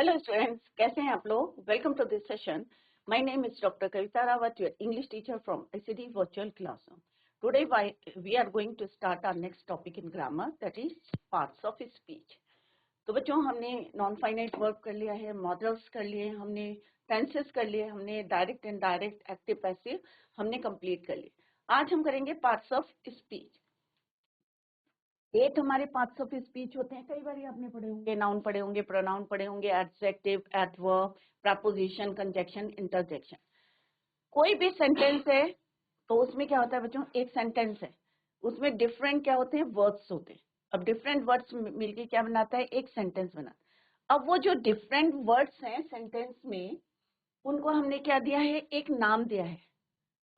Hello students, कैसे हैं आप लोग? Welcome to this session. My name is Dr. Kavita Rawat, your English teacher from ICT Virtual Classroom. Today we are going to start our next topic in grammar, that is parts of speech. तो बच्चों हमने non finite verb कर लिया है, models कर लिए, हमने tenses कर लिए, हमने direct and direct active passive हमने कंप्लीट कर लिए. आज हम करेंगे पार्ट्स ऑफ स्पीच. 8 हमारे पार्ट्स ऑफ स्पीच होते हैं. कई बार आपने पढ़े होंगे, नाउन पढ़े होंगे, प्रोनाउन पढ़े होंगे, adjective, adverb, preposition, conjunction, interjection. कोई भी सेंटेंस है तो उसमें क्या होता है बच्चों, एक सेंटेंस है, उसमें डिफरेंट क्या होते हैं, वर्ड्स होते हैं. अब डिफरेंट वर्ड्स मिलके क्या बनाता है, एक सेंटेंस बनाता है. अब वो जो डिफरेंट वर्ड्स हैं सेंटेंस में, उनको हमने क्या दिया है, एक नाम दिया है,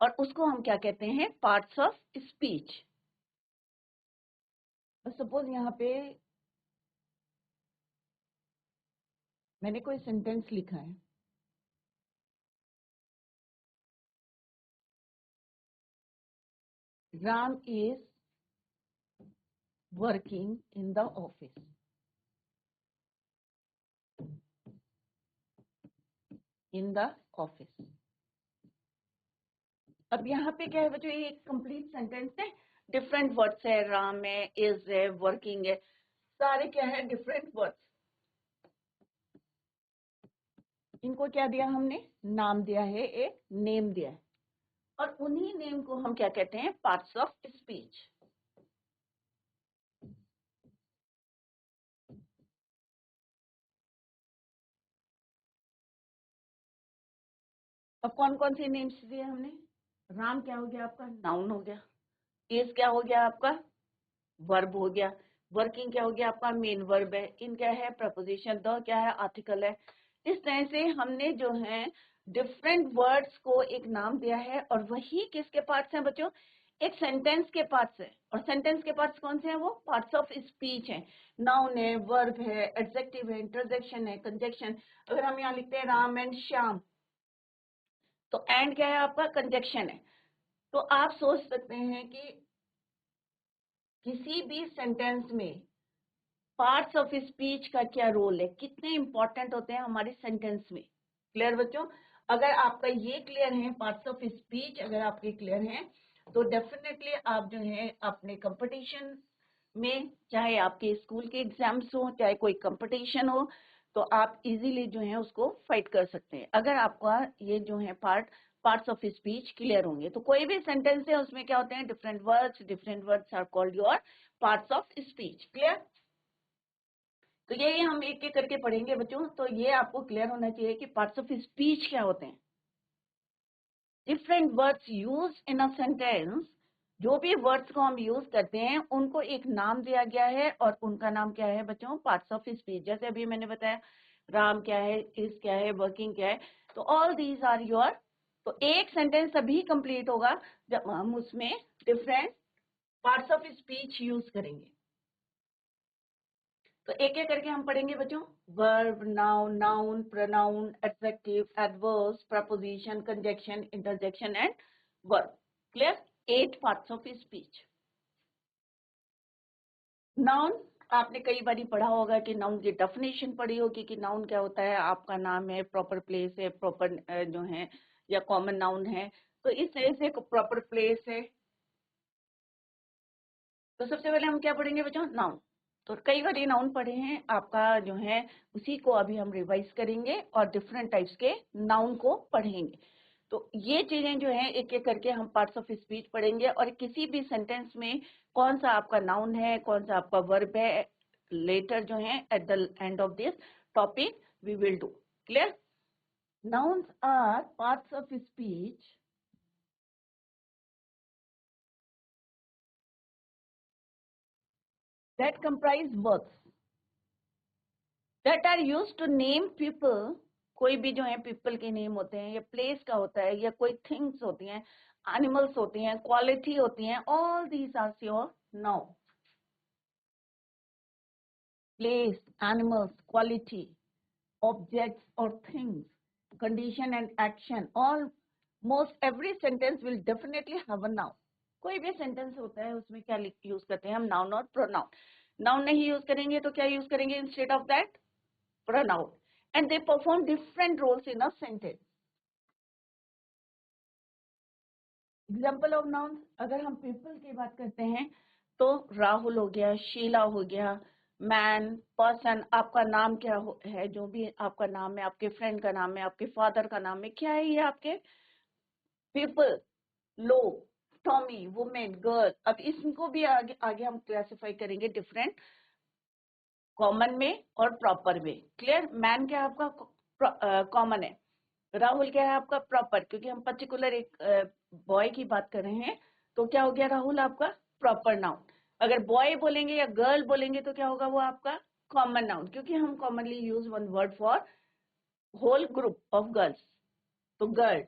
और उसको हम क्या कहते हैं, पार्ट्स ऑफ स्पीच. सपोज यहाँ पे मैंने कोई सेंटेंस लिखा है, Ram is working in the office. In the office. अब यहाँ पे क्या है बच्चों, ये एक कंप्लीट सेंटेंस है, डिफरेंट वर्ड्स है, राम है, इज है, वर्किंग है, सारे क्या है, डिफरेंट वर्ड्स. इनको क्या दिया हमने, नाम दिया है, एक नेम दिया है, और उन्हीं नेम को हम क्या कहते हैं, पार्ट्स ऑफ स्पीच. अब कौन कौन से नेम्स दिए हमने, राम क्या हो गया आपका, नाउन हो गया, इज क्या हो गया आपका, वर्ब हो गया, वर्किंग क्या हो गया आपका, मेन वर्ब है, इन क्या है, प्रपोजिशन, द क्या है, आर्टिकल है. इस तरह से हमने जो है डिफरेंट वर्ड्स को एक नाम दिया है, और वही किसके पार्ट्स हैं बच्चों, एक सेंटेंस के पार्ट्स है. और सेंटेंस के पार्ट्स कौन से हैं, वो पार्ट्स ऑफ स्पीच हैं. नाउन है, वर्ब है, एडजेक्टिव है, इंटरजेक्शन है, कंजंक्शन. अगर हम यहाँ लिखते हैं राम एंड श्याम, तो एंड क्या है आपका, कंजंक्शन है. तो आप सोच सकते हैं कि किसी भी सेंटेंस में पार्ट्स ऑफ स्पीच का क्या रोल है, कितने इंपॉर्टेंट होते हैं हमारे सेंटेंस में. क्लियर बच्चों? अगर आपका ये क्लियर है, पार्ट्स ऑफ स्पीच अगर आपके क्लियर हैं, तो डेफिनेटली आप जो है अपने कंपटीशन में, चाहे आपके स्कूल के एग्जाम्स हो, चाहे कोई कंपटीशन हो, तो आप इजीली जो है उसको फाइट कर सकते हैं, अगर आपका ये जो है पार्ट्स ऑफ स्पीच क्लियर होंगे. तो कोई भी सेंटेंस है उसमें क्या होते हैं, different words are called your parts of speech. Clear? तो यही हम एक एक करके पढ़ेंगे बच्चों. तो ये आपको क्लियर होना चाहिए कि पार्ट्स ऑफ स्पीच क्या होते हैं. Different words use in a sentence, जो भी वर्ड्स को हम यूज करते हैं उनको एक नाम दिया गया है, और उनका नाम क्या है बच्चों, पार्ट्स ऑफ स्पीच. जैसे अभी मैंने बताया राम क्या है, इज क्या है, वर्किंग क्या है, तो ऑल दीज आर योर. तो एक सेंटेंस तभी कंप्लीट होगा जब हम उसमें different parts of speech use करेंगे. तो एक एक करके हम पढ़ेंगे बच्चों. Verb, noun, noun, pronoun, adjective, adverbs, preposition, conjunction, interjection and verb. Clear? 8 parts of speech. Noun आपने कई बार पढ़ा होगा कि नाउन की डेफिनेशन पढ़ी होगी कि नाउन क्या होता है, आपका नाम है, प्रॉपर प्लेस है, प्रॉपर जो है या कॉमन नाउन है. तो इस तरह से प्रॉपर प्लेस है. तो सबसे पहले हम क्या पढ़ेंगे बच्चों, नाउन. तो कई बार ये नाउन पढ़े हैं आपका जो है, उसी को अभी हम रिवाइज करेंगे और डिफरेंट टाइप्स के नाउन को पढ़ेंगे. तो ये चीजें जो है एक एक करके हम पार्ट्स ऑफ स्पीच पढ़ेंगे, और किसी भी सेंटेंस में कौन सा आपका नाउन है, कौन सा आपका वर्ब है, लेटर जो है at the end of this topic we will do. Clear? Nouns are parts of speech that comprise words that are used to name people. कोई भी जो है पीपल के नेम होते हैं, या प्लेस का होता है, या कोई थिंग्स होती हैं, एनिमल्स होती हैं, क्वालिटी होती हैं. All these are your noun. Place, animals, quality, objects or things, condition and action. Almost every sentence will definitely have a noun. कोई भी सेंटेंस होता है उसमें क्या यूज करते हैं हम, नाउन और प्रोनाउन. नाउन नहीं यूज करेंगे तो क्या यूज करेंगे instead of that, pronoun. and they perform different roles in a sentence. Example of nouns, अगर हम people की बात करते हैं तो राहुल हो गया, शीला हो गया, मैन, पर्सन, आपका नाम क्या है, जो भी आपका नाम है, आपके फ्रेंड का नाम है, आपके फादर का नाम है, क्या है ये आपके पीपल, लोग, टॉमी, वुमेन, गर्ल। अब इसको भी आगे आगे हम क्लासिफाई करेंगे डिफरेंट कॉमन में और प्रॉपर में। क्लियर? मैन क्या है आपका कॉमन है, राहुल क्या है आपका प्रॉपर, क्योंकि हम पर्टिकुलर एक बॉय की बात कर रहे हैं, तो क्या हो गया राहुल आपका प्रॉपर नाउन। अगर बॉय बोलेंगे या गर्ल बोलेंगे तो क्या होगा वो आपका कॉमन नाउन, क्योंकि हम commonly use one word for whole group of girls. तो गर्ल,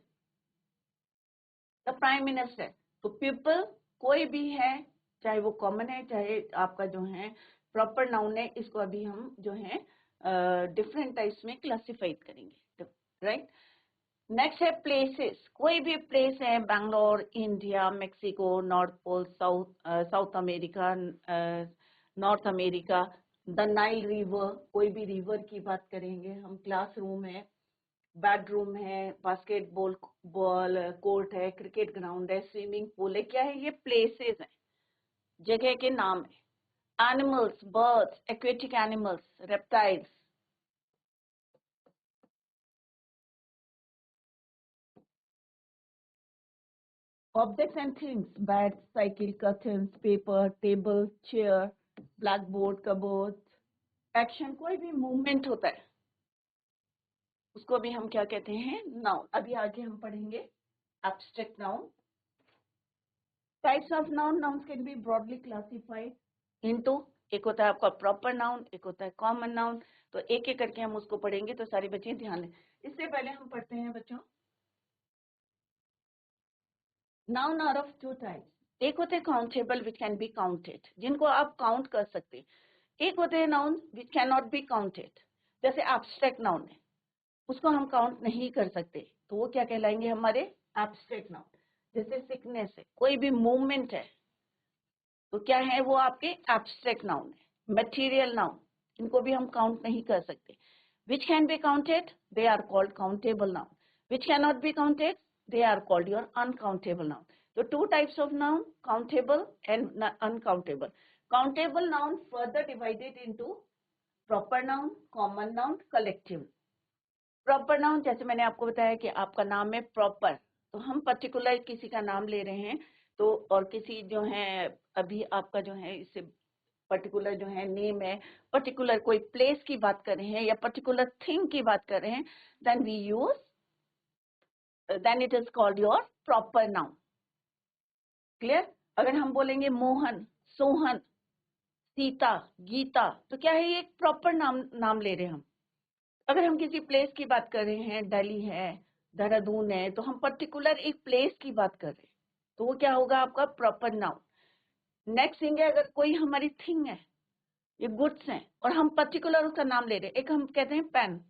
द प्राइम मिनिस्टर, तो पीपल कोई भी है, चाहे वो कॉमन है चाहे आपका जो है प्रॉपर नाउन है, इसको अभी हम जो है डिफरेंट टाइप्स में क्लासिफाई करेंगे, राइट। नेक्स्ट है प्लेसेस, कोई भी प्लेस है, Bangalore, India, Mexico, North Pole, South America, North America, the Nile river, कोई भी रिवर की बात करेंगे हम, क्लासरूम है, बेडरूम है, बास्केटबॉल बॉल कोर्ट है, क्रिकेट ग्राउंड है, स्विमिंग पूल है, क्या है ये प्लेसेस हैं, जगह के नाम है। Animals, birds, aquatic animals, reptiles, objects and things, beds, cycle, curtains, paper, table, chair, blackboard, cupboard। Action, कोई भी मूवमेंट होता है उसको भी हम क्या कहते हैं नाउन। अभी आगे हम पढ़ेंगे abstract noun. Types of noun, nouns can be broadly classified into, एक होता है आपका प्रॉपर नाउन, एक होता है कॉमन नाउन। तो एक एक करके हम उसको पढ़ेंगे, तो सारे बच्चे ध्यान दें। इससे पहले हम पढ़ते हैं बच्चों, noun are of two types, एक होते हैं countable which can be counted, जिनको आप काउंट कर सकते हैं, एक होते हैं noun which can not be counted, जैसे एब्स्ट्रैक्ट नाउन है, उसको हम काउंट नहीं कर सकते, तो वो क्या कहलाएंगे हमारे एब्स्ट्रैक्ट नाउन। जैसे सिकनेस है, कोई भी मूवमेंट है, तो क्या है वो आपके एब्स्ट्रैक्ट नाउन है। मटेरियल नाउन, इनको भी हम काउंट नहीं कर सकते। Which can be counted, they are called countable noun, which can not be counted, they are called your uncountable noun. So two types of noun, countable and uncountable. Countable noun further divided into proper noun, common noun, collective। Proper noun, जैसे मैंने आपको बताया कि आपका नाम है proper, तो हम पर्टिकुलर किसी का नाम ले रहे हैं, तो और किसी जो है अभी आपका जो है इससे पर्टिकुलर जो है नेम है, पर्टिकुलर कोई प्लेस की बात कर रहे हैं या पर्टिकुलर थिंग की बात कर रहे हैं, then we use, then it is called your proper noun। Clear? अगर हम बोलेंगे मोहन, सोहन, सीता, गीता, तो क्या है ये एक प्रॉपर नाम ले रहे हैं हम। अगर हम किसी प्लेस की बात कर रहे हैं, दिल्ली है, देहरादून है, तो हम पर्टिकुलर एक प्लेस की बात कर रहे हैं, तो वो क्या होगा आपका प्रॉपर नाउन। नेक्स्ट थिंग है, अगर कोई हमारी थिंग है, ये गुड्स हैं और हम पर्टिकुलर उसका नाम ले रहे हैं, एक हम कहते हैं पेन,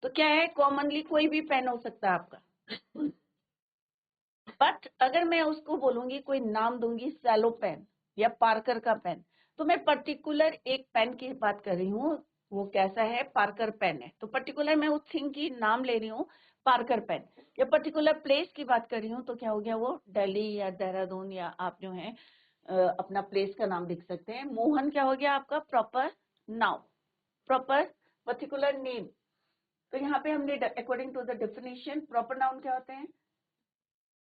तो क्या है कॉमनली कोई भी पेन हो सकता है आपका, बट अगर मैं उसको बोलूंगी कोई नाम दूंगी सैलो पेन या पार्कर का पेन, तो मैं पर्टिकुलर एक पेन की बात कर रही हूँ, वो कैसा है पार्कर पेन है, तो पर्टिकुलर मैं उस थिंग की नाम ले रही हूँ पार्कर पेन। या पर्टिकुलर प्लेस की बात कर रही हूँ, तो क्या हो गया वो दिल्ली या देहरादून, या आप जो है अपना प्लेस का नाम लिख सकते हैं। मोहन क्या हो गया आपका proper noun, proper particular name. तो यहाँ पे हमने according to the definition proper noun क्या होते हैं,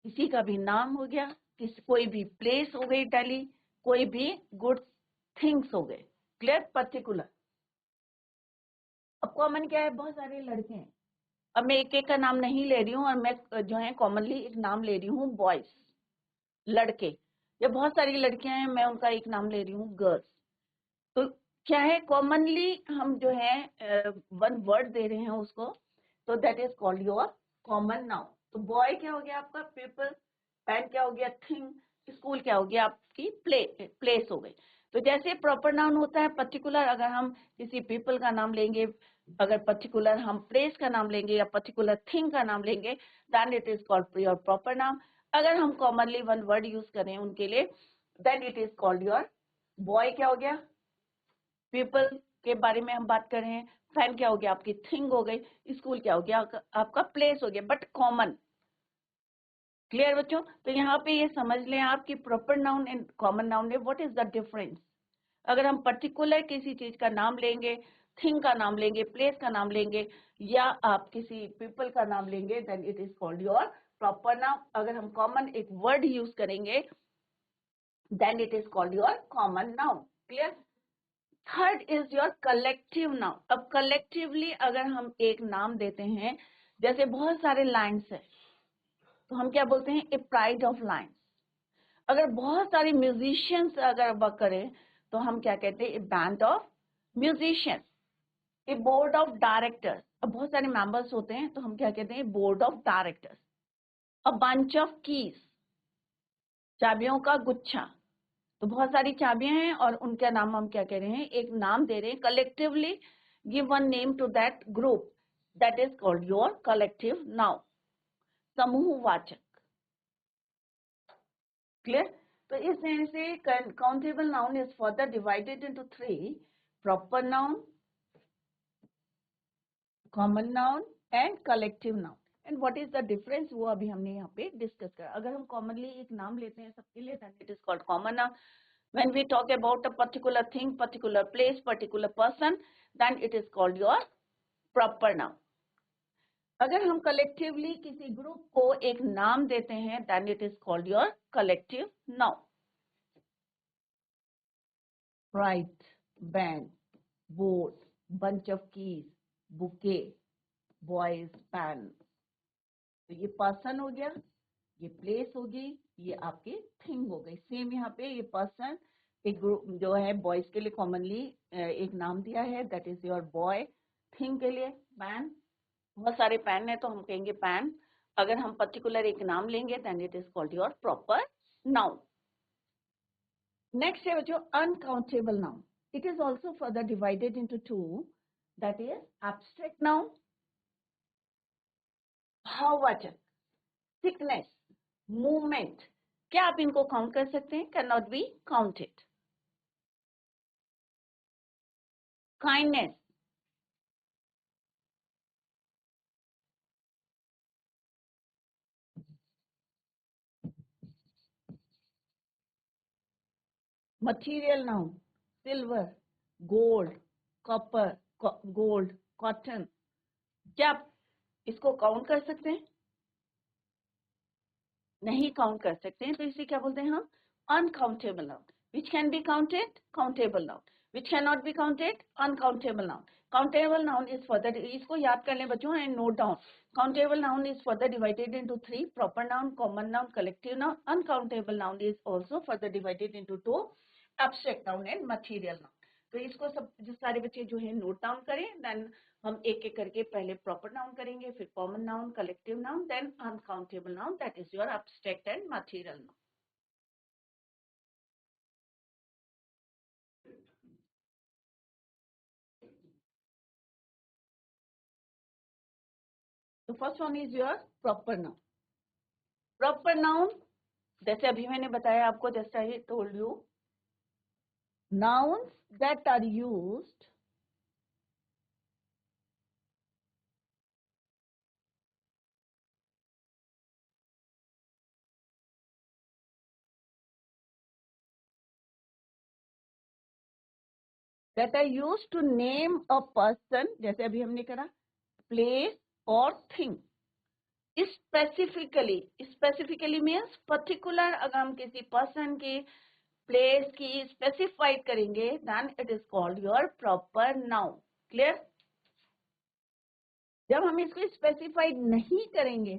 किसी का भी नाम हो गया, कोई भी प्लेस हो गई दिल्ली, कोई भी गुड थिंग्स हो गए। क्लियर? पर्टिकुलर। अब कॉमन क्या है, बहुत सारे लड़के हैं, अब मैं एक एक का नाम नहीं ले रही हूँ, और मैं जो है कॉमनली एक नाम ले रही हूँ बॉयज, लड़के, या बहुत सारी लड़कियां हैं, मैं उनका एक नाम ले रही हूँ गर्ल्स। तो क्या है कॉमनली हम जो है वन वर्ड दे रहे हैं उसको, तो that is called your common noun. तो बॉय क्या हो गया आपका पीपल, पेन क्या हो गया थिंग, स्कूल क्या हो गया आपकी प्लेस हो गई। तो जैसे प्रॉपर नाउन होता है पर्टिकुलर, अगर हम किसी पीपल का नाम लेंगे, अगर पर्टिकुलर हम प्लेस का नाम लेंगे या पर्टिकुलर थिंग का नाम लेंगे, then it is called your proper noun. अगर हम कॉमनली वन वर्ड यूज करें उनके लिए, then it is called your, boy क्या हो गया पीपल के बारे में हम बात कर रहे हैं, फैन क्या हो गया आपकी थिंग हो गई, स्कूल क्या हो गया आपका प्लेस हो गया, बट कॉमन। क्लियर बच्चों? तो यहाँ पे ये समझ लें आप कि proper noun and common noun में व्हाट इज द डिफरेंस। अगर हम पर्टिकुलर किसी चीज का नाम लेंगे, थिंग का नाम लेंगे, प्लेस का नाम लेंगे, या आप किसी पीपल का नाम लेंगे, then it is called your proper noun. अगर हम कॉमन एक वर्ड यूज करेंगे, then it is called your common noun. Clear? Third is your collective noun. अब कलेक्टिवली अगर हम एक नाम देते हैं, जैसे बहुत सारे लाइन्स है, तो हम क्या बोलते हैं, ए प्राइड ऑफ लाइन्स। अगर बहुत सारे म्यूजिशियंस अगर वर्क करें, तो हम क्या कहते हैं, A band of musicians. A board of directors, अब बहुत सारे मेंबर्स होते हैं, तो हम क्या कहते हैं, board of directors. A bunch of keys, चाबियों का गुच्छा। तो बहुत सारी चाबियां हैं और उनका नाम हम क्या कह रहे हैं, एक नाम दे रहे हैं। Collectively give one name to that group, that is called your collective noun, समूहवाचक। क्लियर? तो इस तरह से countable noun is further divided into 3: proper noun, common noun and collective noun. And what is the difference, वो अभी हमने यहाँ पे डिस्कस करा। अगर हम कॉमनली एक नाम लेते हैं सबके लिए, then it is called common noun. When we talk about a particular thing, particular place, particular person, then it is called your proper noun. अगर हम collectively किसी ग्रुप को एक नाम देते हैं, then it is called your collective noun. Right, band, board, bunch of keys, bouquet, boys, pen. तो ये पर्सन हो गया, ये प्लेस होगी, ये आपकी थिंग हो गई। सेम यहाँ पे ये पर्सन एक ग्रुप जो है बॉयज के लिए कॉमनली एक नाम दिया है, that is your boy. Thing के लिए पैन, बहुत सारे पैन है तो हम कहेंगे पैन। अगर हम पर्टिकुलर एक नाम लेंगे, then it is called your proper noun. Next है बच्चों uncountable noun. It is also further divided into 2, that is abstract noun, भाववाचक, थिकनेस, मूवमेंट। क्या आप इनको काउंट कर सकते हैं? Can not be counted. Kindness, material noun, silver, gold, copper, gold, cotton. क्या आप इसको काउंट कर सकते हैं? नहीं काउंट कर सकते हैं, तो इसे क्या बोलते हैं हम? Uncountable noun. Which can be counted, countable noun. Which can not be counted, uncountable noun. Countable noun is further, इसको याद कर लें बच्चों and note down. Countable noun is further divided into 3: proper noun, common noun, collective noun. Uncountable noun is also further divided into 2: abstract noun and material noun. तो इसको सब जो सारे बच्चे जो है नोट डाउन करें, देन हम एक एक करके पहले प्रॉपर नाउन करेंगे, फिर common noun, collective noun, then uncountable noun, that is your abstract and material noun. तो first one is your proper noun. Proper noun, जैसे अभी मैंने बताया आपको, जैसे I told you, nouns that are used to name a person, जैसे अभी हमने करा, place और thing। स्पेसिफिकली मीन्स पर्टिकुलर, अगर हम किसी पर्सन की, प्लेस की स्पेसिफाइड करेंगे, then it is called your proper noun. Clear? जब हम इसको स्पेसिफाइड नहीं करेंगे,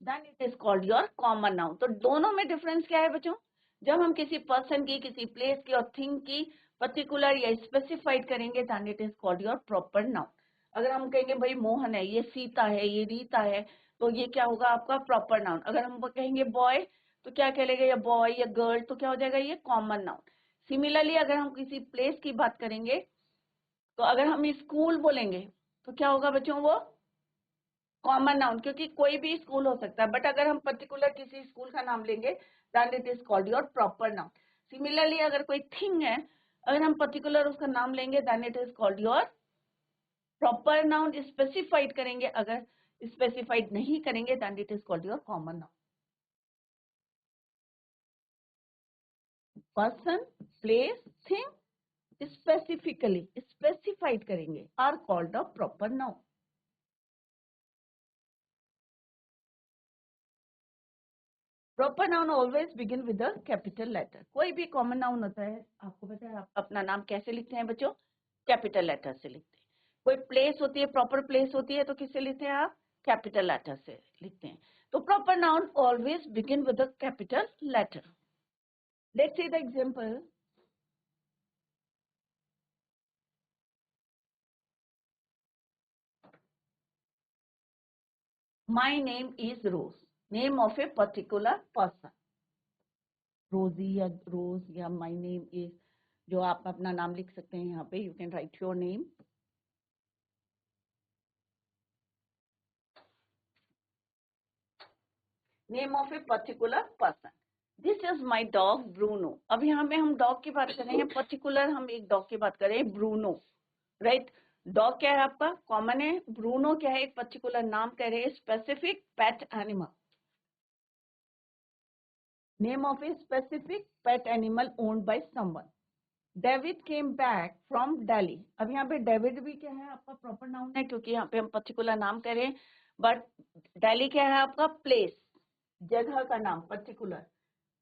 then it is called your common noun. तो दोनों में डिफरेंस क्या है बच्चों? जब हम किसी पर्सन की, किसी प्लेस की और थिंग की पर्टिकुलर या स्पेसिफाइड करेंगे, then it is called your proper noun. अगर हम कहेंगे भाई मोहन है, ये सीता है, ये रीता है, तो ये क्या होगा आपका प्रॉपर नाउन। अगर हम कहेंगे बॉय, तो क्या कहेगा, या बॉय या गर्ल, तो क्या हो जाएगा, ये कॉमन नाउन। सिमिलरली अगर हम किसी प्लेस की बात करेंगे, तो अगर हम स्कूल बोलेंगे, तो क्या होगा बच्चों, वो कॉमन नाउन, क्योंकि कोई भी स्कूल हो सकता है। बट अगर हम पर्टिकुलर किसी स्कूल का नाम लेंगे, then it is called your proper noun. Similarly अगर कोई थिंग है, अगर हम पर्टिकुलर उसका नाम लेंगे, then it is called your proper noun specified करेंगे, अगर स्पेसिफाइड नहीं करेंगे then it is called your common noun. Person, place, thing specifically specified करेंगे are called a proper noun. Proper noun always begin with a capital letter. कोई भी common noun होता है, आपको पता है आप अपना नाम कैसे लिखते हैं बच्चों? कैपिटल लेटर से लिखते हैं. कोई प्लेस होती है, प्रॉपर प्लेस होती है, तो किससे लिखते हैं आप? कैपिटल लेटर से लिखते हैं. तो proper noun always begin with a capital letter. Let's see the example. My name is Rose. Name of a particular person. रोजी या रोज या my name is, जो आप अपना नाम लिख सकते हैं यहाँ पे. You can write your name. Name of a particular person. This is my dog Bruno. अब यहाँ पे हम डॉग की बात कर रहे हैं, पर्टिकुलर हम एक डॉग की बात कर रहे हैं, ब्रूनो. राइट. डॉग क्या है आपका? कॉमन है. ब्रूनो क्या है? एक पर्टिकुलर नाम कह रहे हैं, specific pet animal. Name of a specific pet animal owned by someone. David came back from Delhi. अब यहाँ पे डेविड भी क्या है? आपका प्रॉपर नाउन है, क्योंकि यहाँ पे हम पर्टिकुलर नाम कह रहे हैं. बट दिल्ली क्या है आपका? प्लेस, जगह का नाम, particular.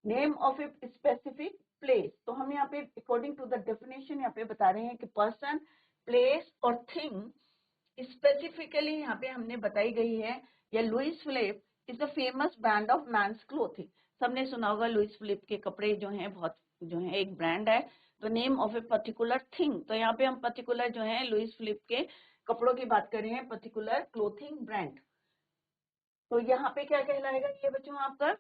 Name of a specific place. तो हम यहाँ पे अकॉर्डिंग टू द डेफिनेशन यहाँ पे बता रहे हैं कि पर्सन, प्लेस और थिंग स्पेसिफिकली यहाँ पे हमने बताई गई है. या Louis Philippe is the famous brand of men's clothing. सबने सुना होगा लुइस फिलिप के कपड़े जो हैं, बहुत जो है एक ब्रांड है. तो name of a particular thing, तो यहाँ पे हम पर्टिकुलर जो है लुइस फिलिप के कपड़ों की बात कर रहे हैं, पर्टिकुलर क्लोथिंग ब्रांड. तो यहाँ पे क्या कहलाएगा ये बच्चों आपका?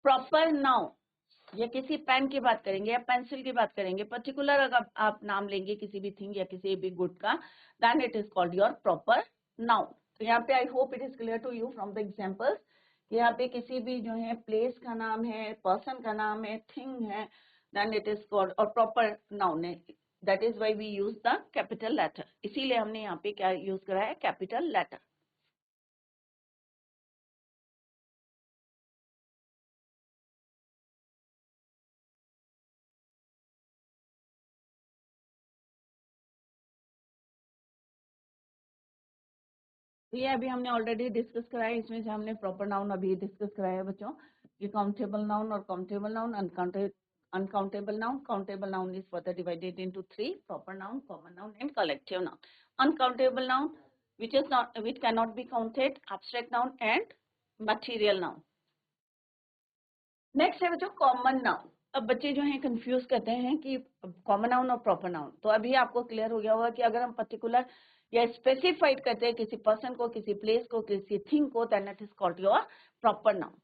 Proper noun. या किसी पेन की बात करेंगे या पेंसिल की बात करेंगे, पर्टिकुलर अगर आप नाम लेंगे किसी भी थिंग या किसी भी गुड का, then it is called your proper noun. तो यहाँ पे I hope it is clear to you from the examples. यहाँ पे किसी भी जो है प्लेस का नाम है, पर्सन का नाम है, थिंग है, देन इट इज कॉल्ड, और प्रॉपर नाउन है. That is why we use the capital letter. इसीलिए हमने यहाँ पे क्या यूज करा है? Capital letter. तो ये अभी हमने ऑलरेडी डिस्कस कराया. इसमें से हमने प्रॉपर नाउन अभी डिस्कस कराया है बच्चों. ये काउंटेबल नाउन और countable noun, uncountable noun. Countable noun is further divided into 3: proper noun, common noun and collective noun. Uncountable noun which cannot be counted, abstract noun and material noun. Next है बच्चों common noun. अब बच्चे जो हैं confuse करते हैं कि common noun और प्रॉपर नाउन. तो अभी आपको क्लियर हो गया होगा कि अगर हम पर्टिकुलर या स्पेसिफाइड करते हैं किसी पर्सन को, किसी प्लेस को, किसी थिंग को, then it is called your proper noun.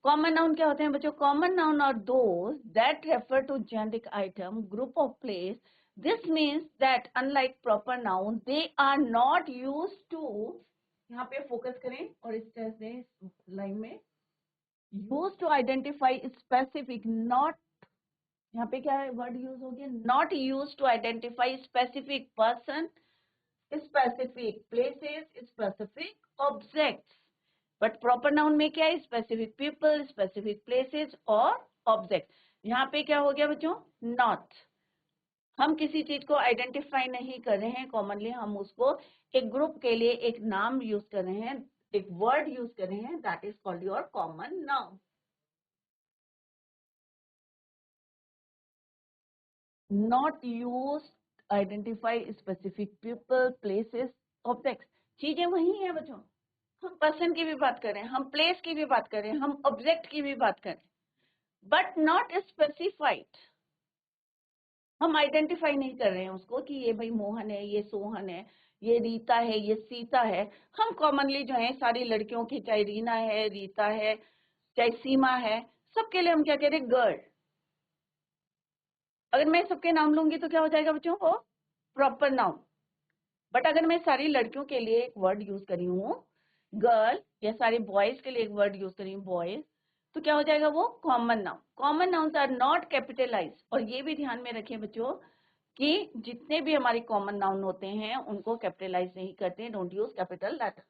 Common noun क्या होते हैं बच्चों? Common noun are those that refer to generic item, group of place. This means that unlike proper noun they are not use to, यहाँ पे focus करें और इस तरह से लाइन में, used to identify specific, not, यहाँ पे क्या है वर्ड यूज हो गया? Not use to identify specific person, specific places, specific objects. But proper noun में क्या है? स्पेसिफिक पीपल, स्पेसिफिक प्लेसेस और ऑब्जेक्ट. यहाँ पे क्या हो गया बच्चों? नॉट. हम किसी चीज को आइडेंटिफाई नहीं कर रहे हैं कॉमनली, हम उसको एक ग्रुप के लिए एक नाम यूज कर रहे हैं, एक वर्ड यूज कर रहे हैं, that is called your common noun. not used identify specific people, places, objects. चीजें वही है बच्चों. हम पर्सन की भी बात करें, हम प्लेस की भी बात करें, हम ऑब्जेक्ट की भी बात करें, बट नॉट स्पेसिफाइड. हम आइडेंटिफाई नहीं कर रहे हैं उसको कि ये भाई मोहन है, ये सोहन है, ये रीता है, ये सीता है. हम कॉमनली जो है सारी लड़कियों की, चाहे रीना है, रीता है, चाहे सीमा है, सबके लिए हम क्या कह रहे हैं? गर्ल. अगर मैं सबके नाम लूंगी तो क्या हो जाएगा बच्चों? वो प्रॉपर नाउन. बट अगर मैं सारी लड़कियों के लिए एक वर्ड यूज करी हूँ गर्ल, या सारे बॉयज के लिए एक वर्ड यूज करी हूँ बॉयज, तो क्या हो जाएगा? वो common noun. Common nouns are not capitalize. और ये भी ध्यान में रखें बच्चों कि जितने भी हमारी कॉमन नाउन होते हैं उनको कैपिटलाइज नहीं करते हैं, don't use capital letter.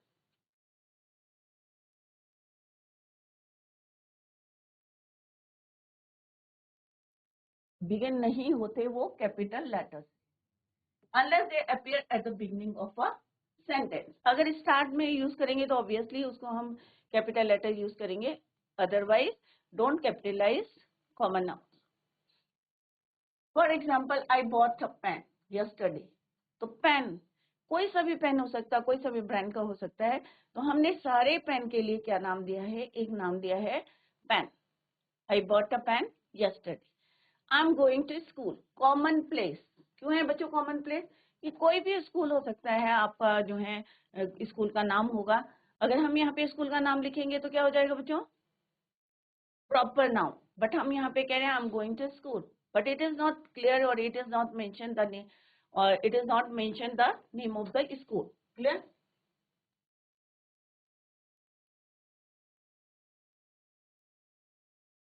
Begin नहीं होते वो capital letters unless they appear at the beginning of a sentence. अगर स्टार्ट में यूज करेंगे तो ऑब्वियसली उसको हम कैपिटल लेटर यूज करेंगे, otherwise don't capitalize common noun. For example, I bought a pen yesterday. तो पेन कोई सा भी पेन हो सकता है, कोई सा भी ब्रांड का हो सकता है। तो हमने सारे पेन के लिए क्या नाम दिया है, एक नाम दिया है pen. I bought a pen yesterday. I am going to school, common place. क्यों है बच्चों कॉमन प्लेस? कि कोई भी स्कूल हो सकता है, आपका जो है स्कूल का नाम होगा। अगर हम यहाँ पे स्कूल का नाम लिखेंगे तो क्या हो जाएगा बच्चों? Proper noun. बट हम यहाँ पे कह रहे हैं I am going to school, but it is not clear और it is not mention the name, और it is not mention the name of the school. Clear?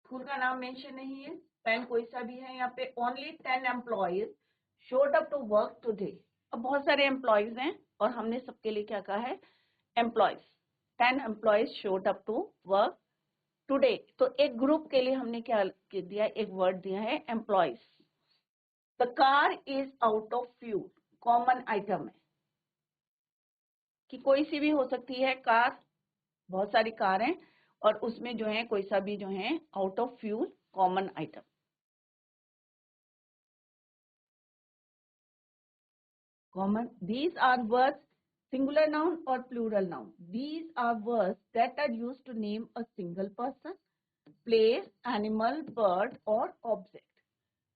School का नाम मेंशन नहीं है, पेन कोई सा भी है। यहाँ पे only 10 employees showed up to work today. अब बहुत सारे एम्प्लॉयज हैं और हमने सबके लिए क्या कहा है, employees. 10 employees showed up to work today. तो एक ग्रुप के लिए हमने क्या दिया, एक वर्ड दिया है employees. The car is out of fuel, common item है कि कोई सी भी हो सकती है कार, बहुत सारी कार हैं और उसमें जो है कोई सा भी जो है out of fuel, common item. Common, these are words, singular noun or plural noun. These are words that are used to name a single person, place, animal, bird or object.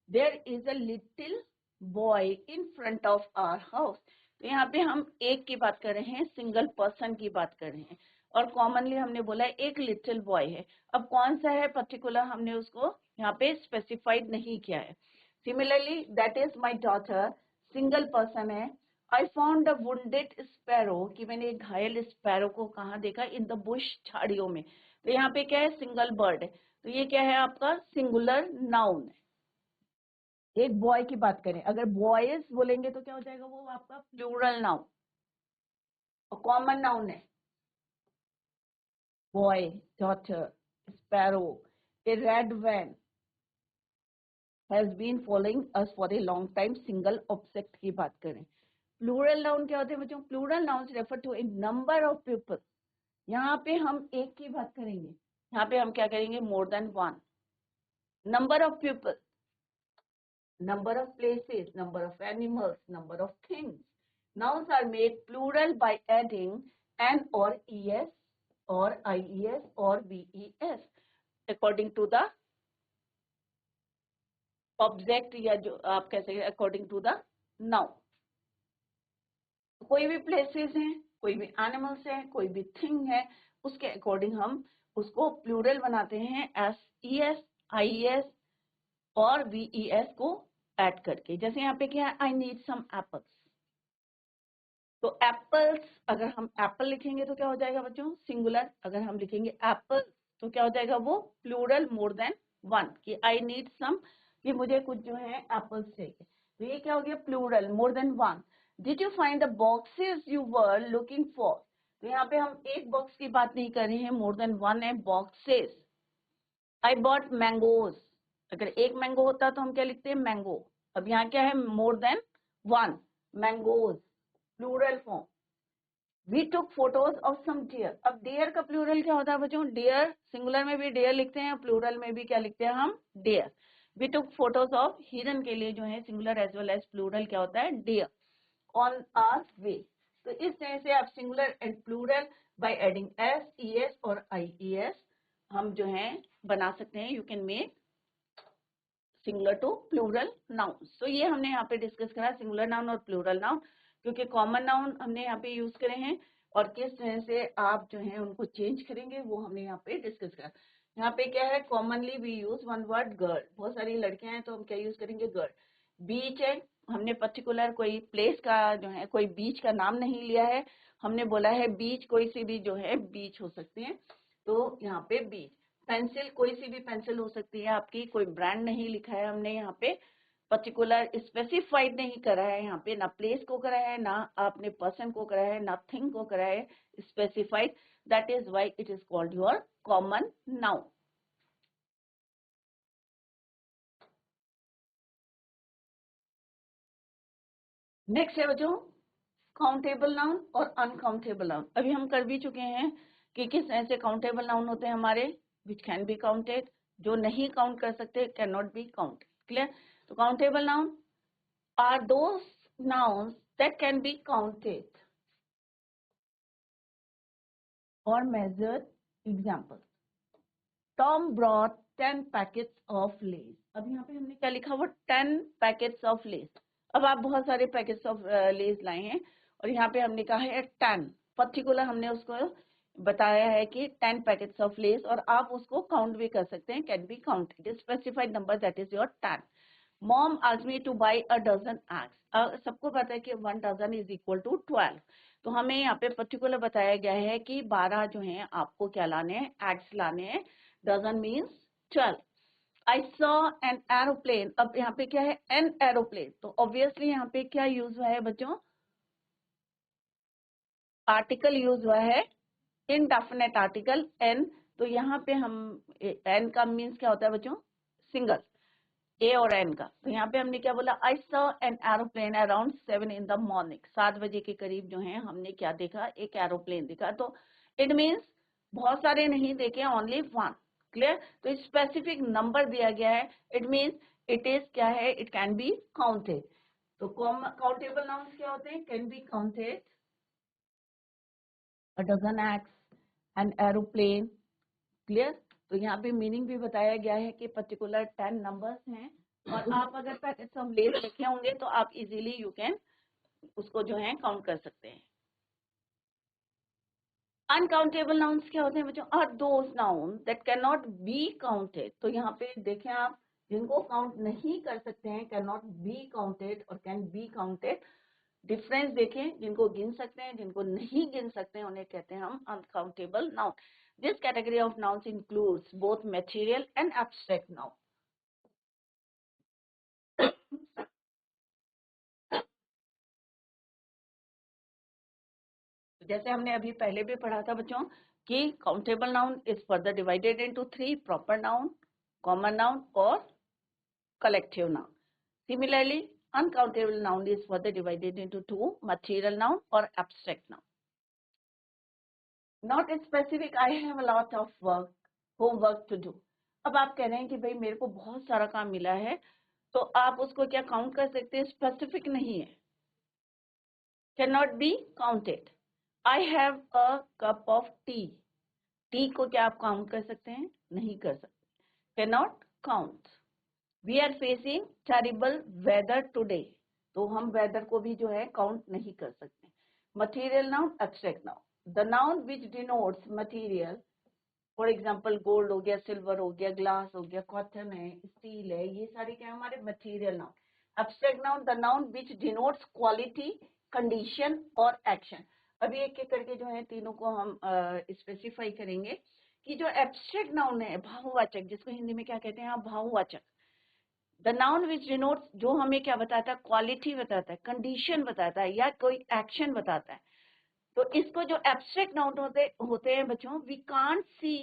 There is a little boy in front of our house. तो यहाँ पे हम एक की बात कर रहे हैं, सिंगल पर्सन की बात कर रहे हैं, और कॉमनली हमने बोला है एक लिटिल बॉय है। अब कौन सा है पर्टिकुलर, हमने उसको यहाँ पे स्पेसिफाइड नहीं किया है। Similarly, that is my daughter, single person है। I found the wounded sparrow, कि मैंने एक घायल स्पैरो को कहाँ देखा, इन द बुश, झाड़ियों में। तो यहाँ पे क्या है, सिंगल बर्ड है, तो ये क्या है आपका सिंगुलर नाउन है। एक बॉय की बात करें, अगर बॉयज बोलेंगे तो क्या हो जाएगा, वो आपका प्लूरल नाउन और कॉमन नाउन है। Boy, daughter, sparrow, a red van has been following us for a long time, single object की बात करें। प्लूरल नाउन क्या होते हैं बच्चों? Plural noun refer to a number of people. यहाँ पे हम एक की बात करेंगे, यहाँ पे हम क्या करेंगे, मोर than one. Number of people, number of places, number of animals, number of things. Nouns are made plural by adding an or es or ies or ves according to the object, या जो आप कह सकते हैं according to the noun. कोई भी places हैं, कोई भी animals है, कोई भी thing है, उसके अकॉर्डिंग हम उसको प्लूरल बनाते हैं एस, es, ies और ves को ऐड करके। जैसे यहाँ पे क्या है, आई नीड सम एप्पल्स। तो एप्पल्स, अगर हम एप्पल लिखेंगे तो क्या हो जाएगा बच्चों, सिंगुलर। अगर हम लिखेंगे एप्पल तो क्या हो जाएगा, वो प्लूरल, मोर देन वन, कि आई नीड सम, कि मुझे कुछ जो है एप्पल्स चाहिए। तो ये क्या हो गया, plural, more than one. Did you find the boxes you were looking for? तो यहाँ पे हम एक बॉक्स की बात नहीं कर रहे हैं, मोर देन वन है, बॉक्सेस। आई बॉट मैंगोज, अगर एक मैंगो होता तो हम क्या लिखते हैं, मैंगो। अब यहाँ क्या है, more than one, mangoes, plural form. We took photos of some deer. अब डियर का प्लूरल क्या होता है बच्चों, डियर, सिंगुलर में भी डियर लिखते हैं, प्लूरल में भी क्या लिखते हैं हम, deer. We took photos of, हिरन के लिए जो है singular as well as plural क्या होता है, डियर, ऑन आवर वे। तो इस तरह से आप singular and plural by adding S, E S और आई ई एस हम जो है बना सकते हैं। You can make singular to plural noun. तो ये हमने यहाँ पे डिस्कस करा, सिंगुलर नाउन और प्लूरल नाउन, क्योंकि कॉमन नाउन हमने यहाँ पे यूज करे हैं और किस तरह से आप जो है उनको चेंज करेंगे वो हमने यहाँ पे डिस्कस करा। यहाँ पे क्या है, commonly we use one word girl, बहुत सारी लड़कियां हैं तो हम क्या यूज करेंगे, गर्ल। बीच है, हमने पर्टिकुलर कोई प्लेस का जो है, कोई बीच का नाम नहीं लिया है, हमने बोला है बीच, कोई सी भी जो है बीच हो सकती है, तो यहाँ पे बीच। पेंसिल, कोई सी भी पेंसिल हो सकती है आपकी, कोई ब्रांड नहीं लिखा है हमने यहाँ पे, पर्टिकुलर स्पेसिफाइड नहीं करा है यहाँ पे, ना प्लेस को करा है, ना आपने पर्सन को करा है, ना थिंग को करा है specified, that is why it is called your common noun. Next है बच्चों काउंटेबल नाउन और अनकाउंटेबल नाउन। अभी हम कर भी चुके हैं कि किस ऐसे काउंटेबल नाउन होते हैं हमारे, विच कैन बी काउंटेड, जो नहीं काउंट कर सकते, can not be counted. Clear? तो countable noun are those nouns that can be counted or measured. Example, Tom brought 10 packets of Lays. अब यहाँ पे हमने क्या लिखा हुआ, 10 packets of Lays। अब आप बहुत सारे पैकेट्स ऑफ लेस लाए हैं और यहाँ पे हमने कहा है 10, पर्टिकुलर हमने उसको बताया है कि 10 पैकेट्स ऑफ लेस, और आप उसको काउंट भी कर सकते हैं, can be counted, specified number that is your 10। Mom asked me to buy a dozen eggs। सबको पता है कि 1 dozen is equal to 12। तो हमें यहाँ पे पर्टिकुलर बताया गया है कि 12 जो हैं आपको क्या लाने हैं, एग्स लाने हैं। Dozen means 12। I saw an aeroplane। अब यहाँ पे क्या है, an aeroplane, तो ऑब्वियसली यहाँ पे क्या यूज हुआ है बच्चों, आर्टिकल यूज हुआ है, इनडेफिनेट आर्टिकल n। तो यहाँ पे हम n का मीन्स क्या होता है बच्चों, सिंगल, ए और एन का। तो यहाँ पे हमने क्या बोला, I saw an aeroplane around 7 in the morning। 7 बजे के करीब जो है हमने क्या देखा, एक एरोप्लेन देखा। तो इट मीन्स बहुत सारे नहीं देखे, ओनली 1। क्लियर? तो स्पेसिफिक नंबर दिया गया है, इट मीन्स इट इज क्या है, इट कैन बी काउंटेड। तो काउंटेबल नाउन्स क्या होते हैं, can be counted, a dozen eggs, an aeroplane. Clear? तो यहाँ पे मीनिंग भी बताया गया है कि पर्टिकुलर 10 नंबर्स हैं, और आप अगर पैकेट्स ऑफ लेस लिखे होंगे तो आप इजीली यू कैन उसको जो है काउंट कर सकते हैं। अनकाउंटेबल नाउन्स क्या होते हैं बच्चों, are those noun that can not be counted. तो यहाँ पे देखें आप, जिनको काउंट नहीं कर सकते हैं, कैन नॉट बी काउंटेड और कैन बी काउंटेड, डिफरेंस देखें, जिनको गिन सकते हैं, जिनको नहीं गिन सकते हैं, उन्हें कहते हैं हम uncountable noun. This category of nouns includes both material and abstract noun. जैसे हमने अभी पहले भी पढ़ा था बच्चों कि countable noun is further divided into 3, proper noun, common noun और collective noun. Similarly uncountable noun is further divided into 2, material noun और abstract noun. Not specific, I have a lot of work, homework to do. अब आप कह रहे हैं कि भाई मेरे को बहुत सारा काम मिला है, तो आप उसको क्या काउंट कर सकते हैं, स्पेसिफिक नहीं है, can not be counted. I have a cup of T, T को क्या आप काउंट कर सकते हैं, नहीं कर सकते, can not count. We are facing terrible weather today, तो हम वेदर को भी जो है काउंट नहीं कर सकते। Material noun, abstract noun, the noun which denotes material, for example gold हो गया, सिल्वर हो गया, ग्लास हो गया, कॉटन है, स्टील है, ये सारे क्या है हमारे material noun. Abstract noun, the noun which denotes quality, condition और एक्शन। अभी एक एक करके जो है तीनों को हम स्पेसिफाई करेंगे कि जो एब्स्ट्रैक्ट नाउन है, भाववाचक, जिसको हिंदी में क्या कहते हैं आप, भाववाचक। द नाउन विच डिनोट्स, जो हमें क्या बताता है, क्वालिटी बताता है, कंडीशन बताता है, या कोई एक्शन बताता है। तो इसको जो एब्स्ट्रैक्ट नाउन होते हैं बच्चों, we can't see,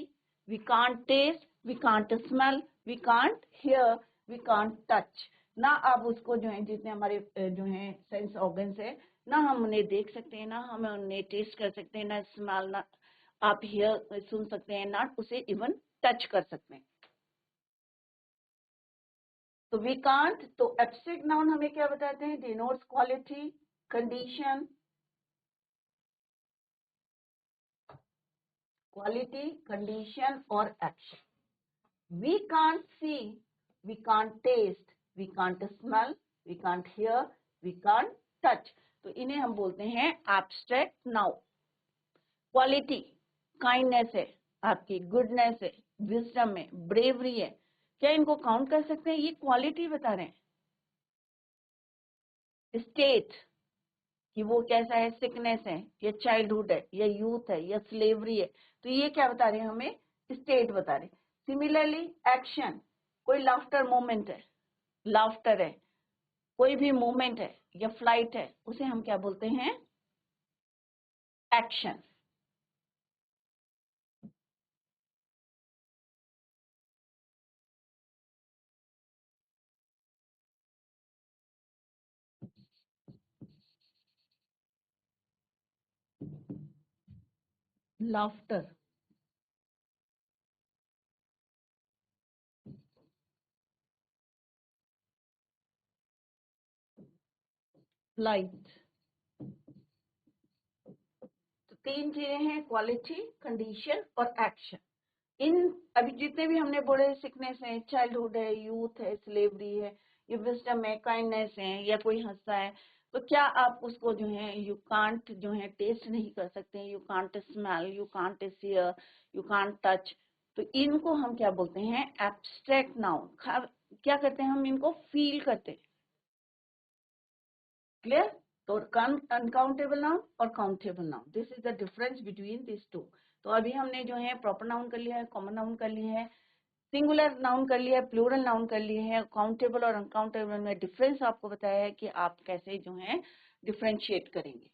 we can't taste, we can't smell, we can't hear, we can't touch. ना आप उसको जो है, जितने हमारे जो है सेंस ऑर्गन्स है, ना हम उन्हें देख सकते हैं, ना हम उन्हें टेस्ट कर सकते हैं, ना स्मेल, ना आप हियर सुन सकते हैं, ना उसे इवन टच कर सकते हैं। तो वी कांट, तो एब्स्ट्रैक्ट नाउन हमें क्या बताते हैं, denotes quality, condition, quality, condition और action. We can't see, we can't taste, we can't smell, we can't hear, we can't touch। तो इन्हें हम बोलते हैं एब्स्ट्रैक्ट नाउन। क्वालिटी, काइंडनेस है आपकी, गुडनेस है, विजडम है, ब्रेवरी है, क्या इनको काउंट कर सकते हैं, ये क्वालिटी बता रहे हैं। स्टेट, कि वो कैसा है, सिकनेस है, या चाइल्डहुड है, या यूथ है, या स्लेवरी है, तो ये क्या बता रहे हैं हमें, स्टेट बता रहे हैं। सिमिलरली एक्शन, कोई लाफ्टर मोमेंट है, लाफ्टर है, कोई भी मूवमेंट है या फ्लाइट है, उसे हम क्या बोलते हैं? एक्शन। Laughter, flight. तो तीन चीजें हैं, क्वालिटी, कंडीशन और एक्शन। इन अभी जितने भी हमने बोले, सिकनेस है, चाइल्डहुड है, यूथ है, स्लेवरी है, ये विजडम है, काइंडनेस है, या कोई हंसता है, तो क्या आप उसको जो है यू कांट जो है टेस्ट नहीं कर सकते? You can't smell, you can't hear, you can't touch. तो इनको हम क्या बोलते हैं? Abstract noun. क्या करते हैं हम? इनको फील करते हैं। क्लियर? तो अनकाउंटेबल नाउन और countable noun, this is the difference between this two. तो अभी हमने जो है प्रॉपर नाउन कर लिया है, कॉमन नाउन कर लिया है, सिंगुलर नाउन कर लिया है, प्लूरल नाउन कर लिए हैं। काउंटेबल और अनकाउंटेबल में डिफरेंस आपको बताया है कि आप कैसे जो है डिफरेंशिएट करेंगे।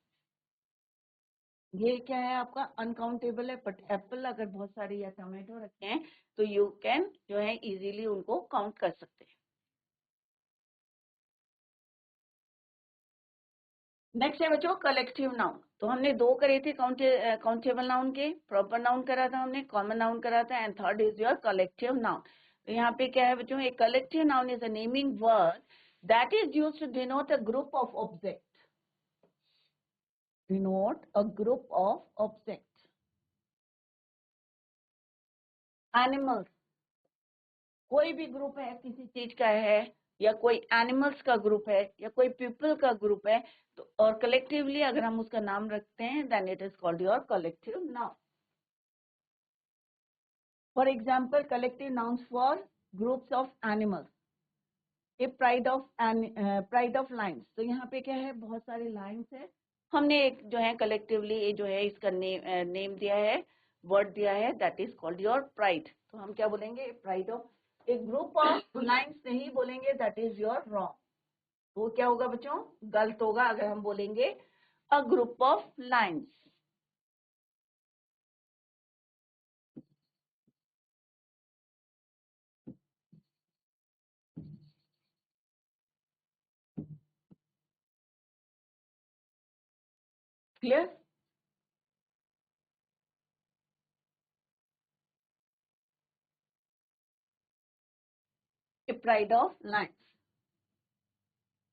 ये क्या है आपका? अनकाउंटेबल है, बट एप्पल अगर बहुत सारे या टोमेटो रखे हैं तो यू कैन जो है इजीली उनको काउंट कर सकते हैं। नेक्स्ट है बच्चों कलेक्टिव नाउन। तो हमने दो करे थे काउंटेबल नाउन के, प्रॉपर नाउन करा था हमने, कॉमन नाउन करा था, and third is your collective noun. तो यहाँ पे क्या है बच्चों? एक collective noun is a naming word that is used to denote a group of object. Denote a group of object. Animal, कोई भी ग्रुप है किसी चीज का है, या कोई एनिमल्स का ग्रुप है, या कोई पीपल का ग्रुप है, तो और कलेक्टिवली अगर हम उसका नाम रखते हैं then it is called your collective noun. For example collective nouns for groups of animals, a pride of lions. तो यहाँ पे क्या है? बहुत सारे लाइन्स है, हमने एक जो है कलेक्टिवली ये जो है इसका नेम दिया है, वर्ड दिया है, that is called your pride. तो हम क्या बोलेंगे? प्राइड ऑफ, एक ग्रुप ऑफ लाइन्स नहीं बोलेंगे, दैट इज योर रॉन्ग। वो क्या होगा बच्चों? गलत होगा अगर हम बोलेंगे a group of lions. Clear? A pride of lions,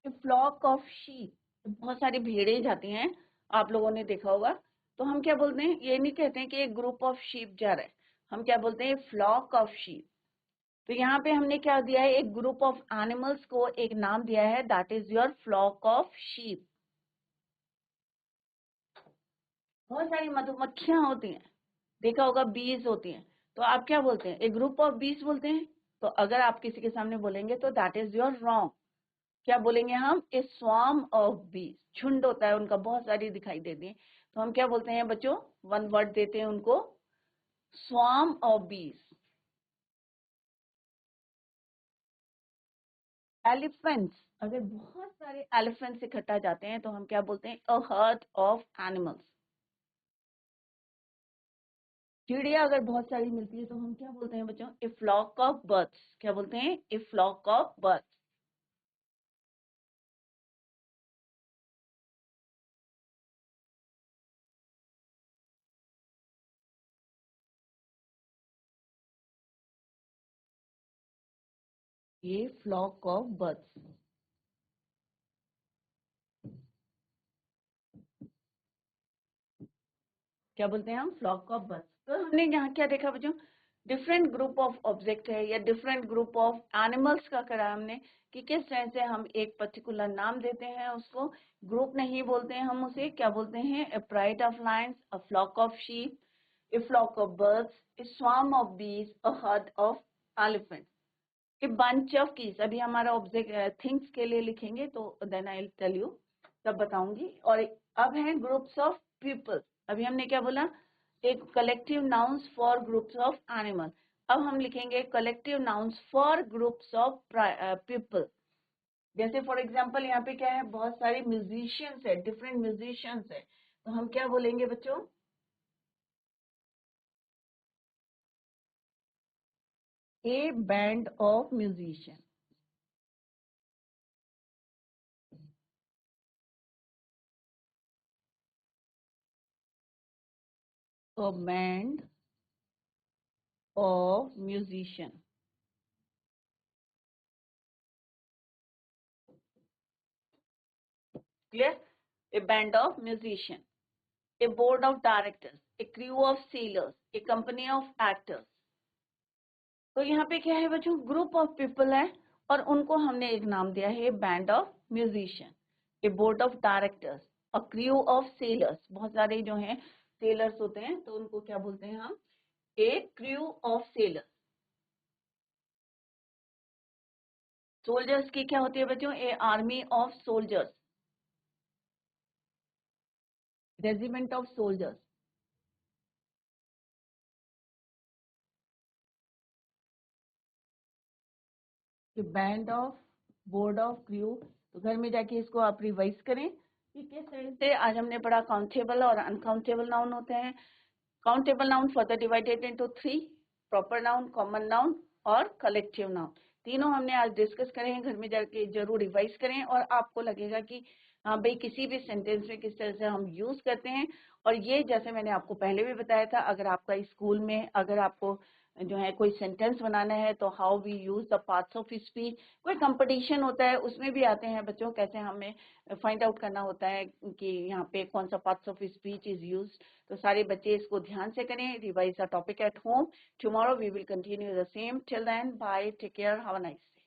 a flock of sheep. बहुत सारी भेड़ें जाती हैं, आप लोगों ने देखा होगा। तो हम क्या बोलते हैं? ये नहीं कहते हैं कि एक ग्रुप ऑफ शीप जा रहा है, हम क्या बोलते हैं? Flock of sheep. तो यहाँ पे हमने क्या दिया है? एक ग्रुप ऑफ एनिमल्स को एक नाम दिया है, that is your flock of sheep. बहुत सारी मधुमक्खियां होती हैं, देखा होगा, बीज होती हैं। तो आप क्या बोलते हैं? एक ग्रुप ऑफ बीज बोलते हैं। तो अगर आप किसी के सामने बोलेंगे तो दैट इज योर रॉन्ग। क्या बोलेंगे हम? ए स्वार्म ऑफ बीज। झुंड होता है उनका, बहुत सारी दिखाई देती है, तो हम क्या बोलते हैं बच्चों? वन वर्ड देते हैं उनको, स्वार्म ऑफ बीज। एलिफेंट्स, अगर बहुत सारे एलिफेंट्स इकट्ठा जाते हैं तो हम क्या बोलते हैं? अ हर्ड ऑफ एनिमल्स। चिड़िया अगर बहुत सारी मिलती है तो हम क्या बोलते हैं बच्चों? A flock of birds. क्या बोलते हैं? A flock of birds. A flock of birds. क्या बोलते हैं हम? Flock of birds. तो हमने यहाँ क्या देखा बच्चों? डिफरेंट ग्रुप ऑफ ऑब्जेक्ट है या डिफरेंट ग्रुप ऑफ एनिमल्स का करा हमने, कि किस तरह से हम एक पर्टिकुलर नाम देते हैं उसको। ग्रुप नहीं बोलते हैं हम उसे, क्या बोलते हैं? A pride of lions, a flock of sheep, a flock of birds, a swarm of bees, a herd of elephant, a bunch of keys. अभी हमारा ऑब्जेक्ट थिंग्स के लिए लिखेंगे तो then I will tell you, तब बताऊंगी। और अब है ग्रुप्स ऑफ पीपल। अभी हमने क्या बोला? एक collective nouns for groups of animal. अब हम लिखेंगे collective nouns for groups of people. जैसे फॉर एग्जांपल यहाँ पे क्या है, बहुत सारे म्यूजिशियंस है, डिफरेंट म्यूजिशियंस है, तो हम क्या बोलेंगे बच्चों? A band of musician. A band of musician. Clear? A band of musician, a board of directors, a crew of sailors, a company of actors। तो यहाँ पे क्या है बच्चों, ग्रुप ऑफ पीपल है और उनको हमने एक नाम दिया है band of musician. A board of directors, a crew of sellers, बहुत सारे जो हैं सेलर्स होते हैं तो उनको क्या बोलते हैं हम? A crew of sailors. Soldiers की क्या होती है बच्चों? A army of soldiers, regiment of soldiers. Band of, board of, crew. तो घर में जाके इसको आप रिवाइज करें कि किस तरह से आज हमने पढ़ा काउंटेबल और अनकाउंटेबल नाउन होते हैं। Countable noun further divided into 3, proper noun, common noun और कलेक्टिव नाउन। तीनों हमने आज डिस्कस करे हैं, घर में जाके जरूर रिवाइज करें और आपको लगेगा कि हाँ भाई किसी भी सेंटेंस में किस तरह से हम यूज करते हैं। और ये जैसे मैंने आपको पहले भी बताया था, अगर आपका स्कूल में अगर आपको जो है कोई सेंटेंस बनाना है तो how we use the parts of speech, कोई कंपटीशन होता है उसमें भी आते हैं बच्चों, कैसे हमें फाइंड आउट करना होता है कि यहाँ पे कौन सा parts of speech is use. तो सारे बच्चे इसको ध्यान से करें, revise the topic at home. Tomorrow we will continue the same. Till then bye, take care, have a nice day.